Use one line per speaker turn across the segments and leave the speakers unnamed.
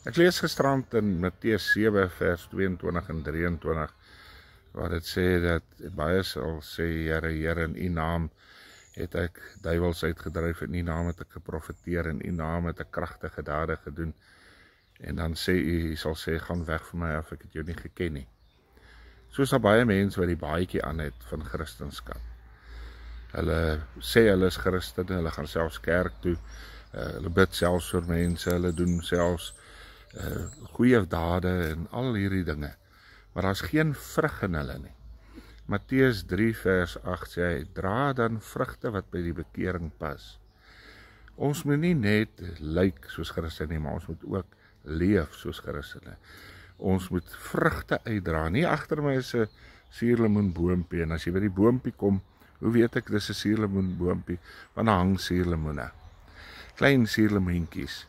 Ek lees gisterand in Matteus 7 vers 22 en 23 waar dit sê dat baie sal sê, Here, Here, in U naam het ek duiwels uitgedryf, in U naam het ek geprofeteer, in U naam het ek kragtige dade gedoen. En dan sê U sal sê, gaan weg van my af, ek het jou nie geken nie. Soos daar baie mense wat die baadjie aan het van Christendom. Hulle sê hulle is Christene, hulle gaan selfs kerk toe, hulle bid selfs vir mense, hulle doen selfs goeie dade en al hierdie dinge. Maar daar is geen vrug in hulle nie. Matteus 3 vers 8 sê hy, dra dan vrugte wat by die bekering pas. Ons moet nie net lyk soos Christene nie, maar ons moet ook leef soos Christene. Ons moet vrugte uitdra. Nie agter my is 'n suurlemoenboompie, en as jy by die boompie kom, hoe weet ek dis 'n suurlemoenboompie? Want daar hang suurlemoene. Klein suurlemoentjies.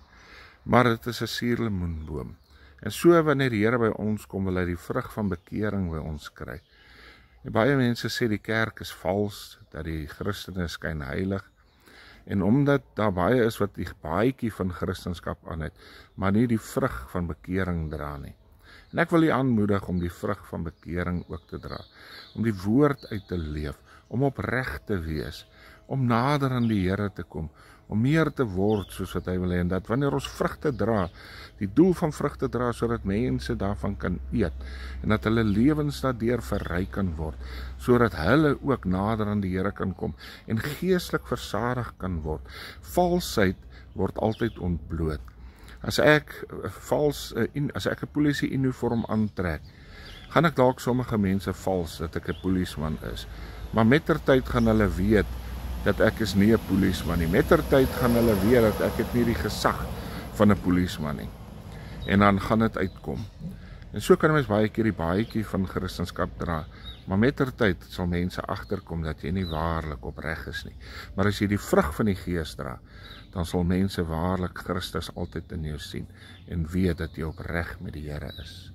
Maar dit is 'n suurlemoenboom. En so wanneer die Here by ons kom, wil hy die vrug van bekering by ons kry. En baie mense sê die kerk is vals, dat die Christene skyn heilig. En omdat daar baie is wat die baadjie van Christendom aan het, maar nie die vrug van bekering dra nie. En ek wil u aanmoedig om die vrug van bekering ook te dra, om die woord uit te leef, om opreg te wees, om nader aan die Here te kom, om meer te word soos wat hy wil hê, en dat wanneer ons vrugte dra, die doel van vrugte dra, sodat mense daarvan kan eet, en dat hulle lewens daardeur verryk kan word, sodat hulle ook nader aan die Here kan kom, en geestelik versadig kan word. Valsheid word altyd ontbloot. As ek 'n polisie uniform aantrek, gaan ek dalk sommige mense vals dat ek 'n polisieman is, maar mettertyd gaan hulle weet dat ek is nie 'n polisieman nie. Mettertyd gaan hulle weet dat ek het nie die gesag van 'n polisieman nie. En dan gaan dit uitkom. En so kan mens baie keer die baadjie van Christendom dra, maar mettertyd sal mense agterkom dat jy nie waarlik opreg is nie. Maar as jy die vrug van die Gees dra, dan sal mense waarlik Christus altyd in jou sien en weet dat jy opreg met die Here is.